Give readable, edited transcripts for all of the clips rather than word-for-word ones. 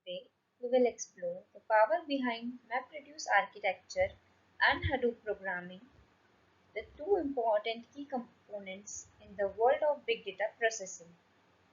Today, we will explore the power behind MapReduce architecture and Hadoop programming, the two important key components in the world of big data processing.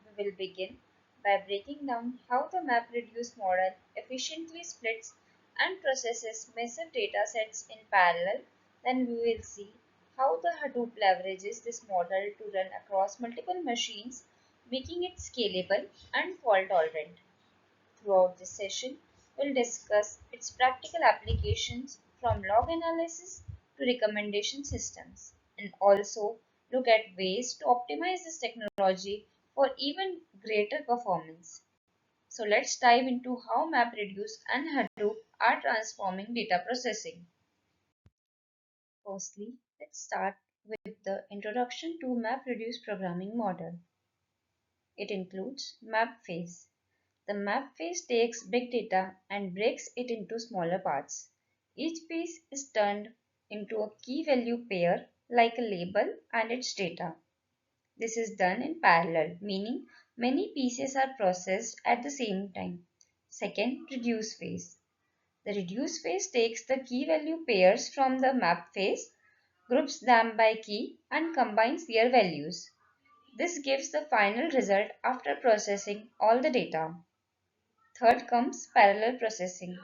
We will begin by breaking down how the MapReduce model efficiently splits and processes massive data sets in parallel. Then we will see how the Hadoop leverages this model to run across multiple machines, making it scalable and fault tolerant. Throughout this session, we'll discuss its practical applications from log analysis to recommendation systems and also look at ways to optimize this technology for even greater performance. So let's dive into how MapReduce and Hadoop are transforming data processing. Firstly, let's start with the introduction to MapReduce programming model. It includes map phase. The map phase takes big data and breaks it into smaller parts. Each piece is turned into a key value pair like a label and its data. This is done in parallel, meaning many pieces are processed at the same time. Second, reduce phase. The reduce phase takes the key value pairs from the map phase, groups them by key, and combines their values. This gives the final result after processing all the data. Third comes parallel processing.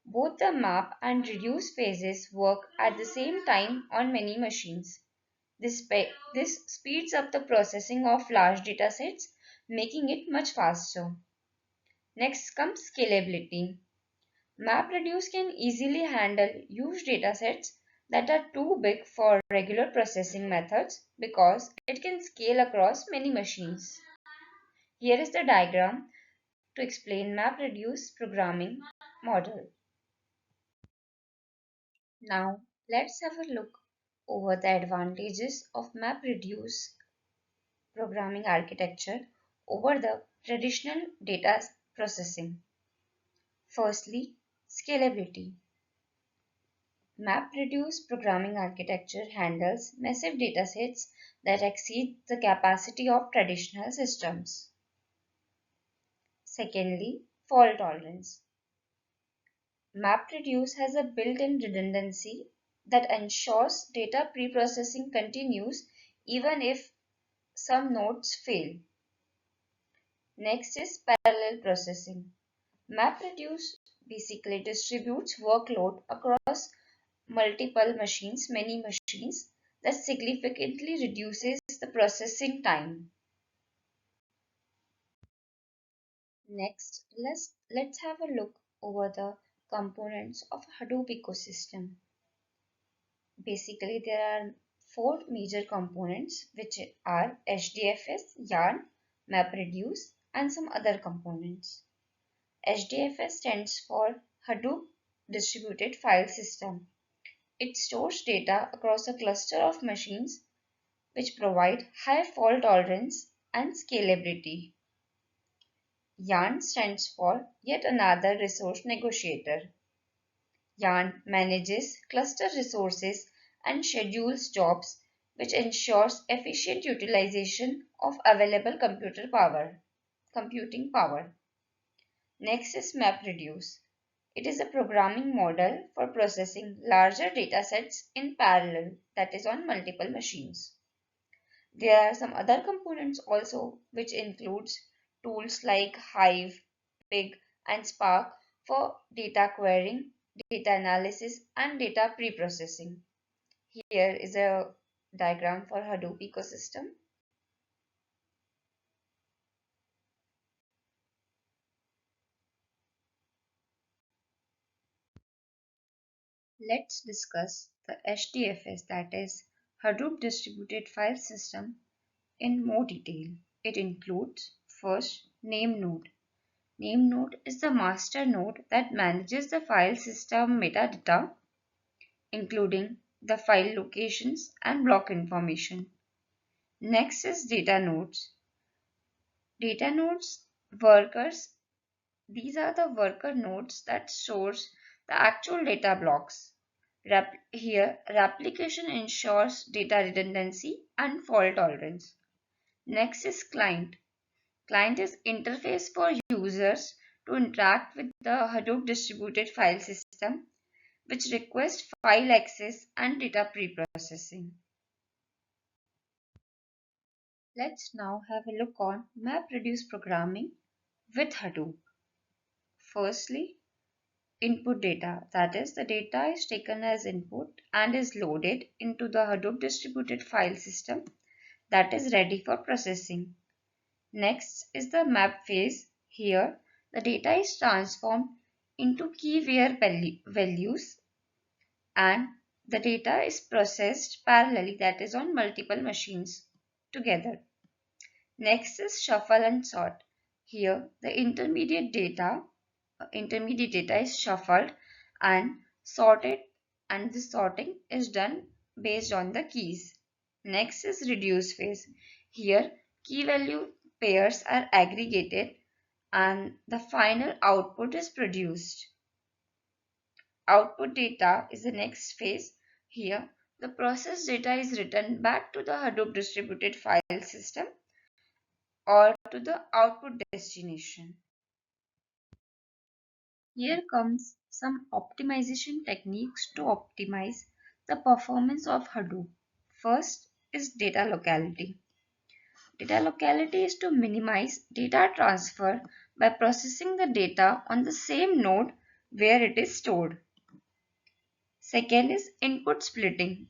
Both the map and reduce phases work at the same time on many machines. This speeds up the processing of large datasets, making it much faster. Next comes scalability. MapReduce can easily handle huge datasets that are too big for regular processing methods because it can scale across many machines. Here is the diagram to explain MapReduce programming model. Now, let's have a look over the advantages of MapReduce programming architecture over the traditional data processing. Firstly, scalability. MapReduce programming architecture handles massive datasets that exceed the capacity of traditional systems. Secondly, fault tolerance. MapReduce has a built-in redundancy that ensures data preprocessing continues even if some nodes fail. Next is parallel processing. MapReduce basically distributes workload across many machines, that significantly reduces the processing time. Next, let's have a look over the components of Hadoop ecosystem. Basically, there are four major components which are HDFS, Yarn, MapReduce, and some other components. HDFS stands for Hadoop Distributed File System. It stores data across a cluster of machines which provide high fault tolerance and scalability. Yarn stands for Yet Another Resource Negotiator. Yarn manages cluster resources and schedules jobs, which ensures efficient utilization of available computing power. Next is MapReduce. It is a programming model for processing larger datasets in parallel, that is on multiple machines. There are some other components also, which includes tools like Hive, Pig, and Spark for data querying, data analysis, and data preprocessing. Here is a diagram for Hadoop ecosystem. Let's discuss the HDFS, that is Hadoop Distributed File System, in more detail. It includes first name node. Name node is the master node that manages the file system metadata, including the file locations and block information. Next is data nodes. Data nodes workers. These are the worker nodes that stores the actual data blocks. Here, replication ensures data redundancy and fault tolerance. Next is client. Client is interface for users to interact with the Hadoop distributed file system, which requests file access and data preprocessing. Let's now have a look on MapReduce programming with Hadoop. Firstly, input data, that is, the data is taken as input and is loaded into the Hadoop distributed file system that is ready for processing. Next is the map phase. Here, the data is transformed into values and the data is processed parallelly, that is, on multiple machines together. Next is shuffle and sort. Here, the intermediate data is shuffled and sorted, and this sorting is done based on the keys. Next is reduce phase. Here, key value pairs are aggregated and the final output is produced. Output data is the next phase. Here, the processed data is written back to the Hadoop distributed file system or to the output destination. Here comes some optimization techniques to optimize the performance of Hadoop. First is data locality. Data locality is to minimize data transfer by processing the data on the same node where it is stored. Second is input splitting.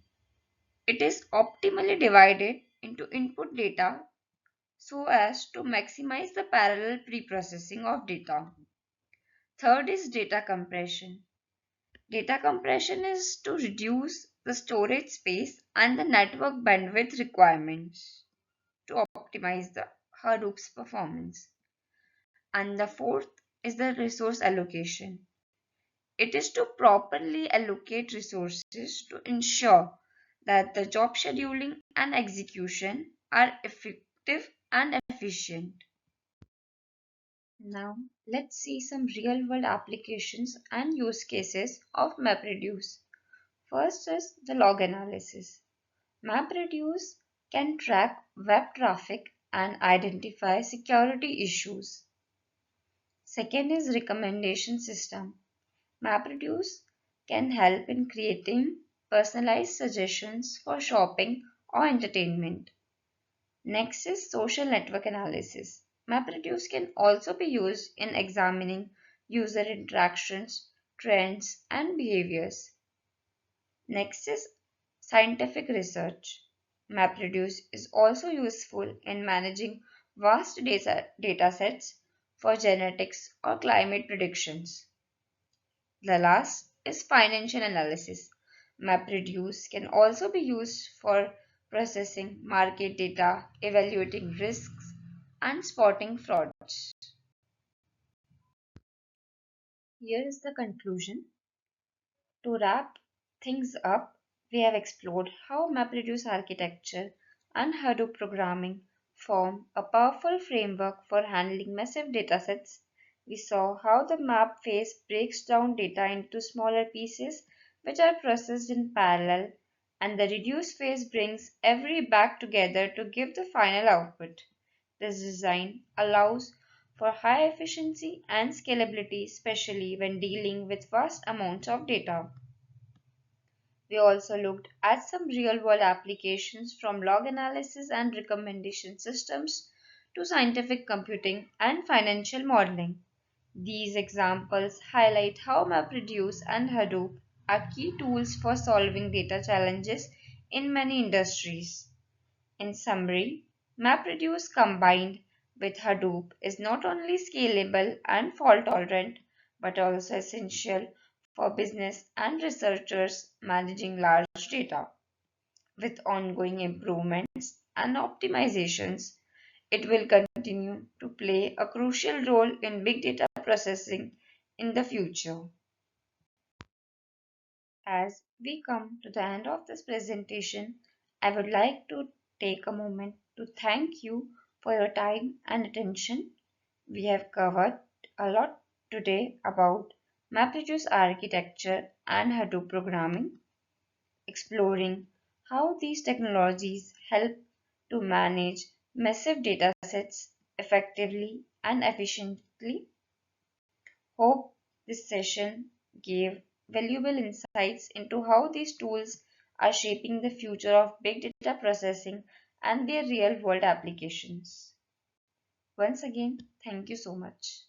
It is optimally divided into input data so as to maximize the parallel preprocessing of data. Third is data compression. Data compression is to reduce the storage space and the network bandwidth requirements to optimize the Hadoop's performance. And the fourth is the resource allocation. It is to properly allocate resources to ensure that the job scheduling and execution are effective and efficient. Now, let's see some real-world applications and use cases of MapReduce. First is the log analysis. MapReduce can track web traffic and identify security issues. Second is recommendation system. MapReduce can help in creating personalized suggestions for shopping or entertainment. Next is social network analysis. MapReduce can also be used in examining user interactions, trends, and behaviors. Next is scientific research. MapReduce is also useful in managing vast data sets for genetics or climate predictions. The last is financial analysis. MapReduce can also be used for processing market data, evaluating risks, and spotting frauds. Here is the conclusion. To wrap things up, we have explored how MapReduce architecture and Hadoop programming form a powerful framework for handling massive datasets. We saw how the map phase breaks down data into smaller pieces which are processed in parallel, and the reduce phase brings every back together to give the final output. This design allows for high efficiency and scalability, especially when dealing with vast amounts of data. We also looked at some real world applications from log analysis and recommendation systems to scientific computing and financial modeling. These examples highlight how MapReduce and Hadoop are key tools for solving data challenges in many industries. In summary, MapReduce combined with Hadoop is not only scalable and fault tolerant but also essential for business and researchers managing large data. With ongoing improvements and optimizations, it will continue to play a crucial role in big data processing in the future. As we come to the end of this presentation, I would like to take a moment to thank you for your time and attention. We have covered a lot today about MapReduce architecture and Hadoop programming, exploring how these technologies help to manage massive data sets effectively and efficiently. Hope this session gave valuable insights into how these tools are shaping the future of big data processing and their real world applications. Once again, thank you so much.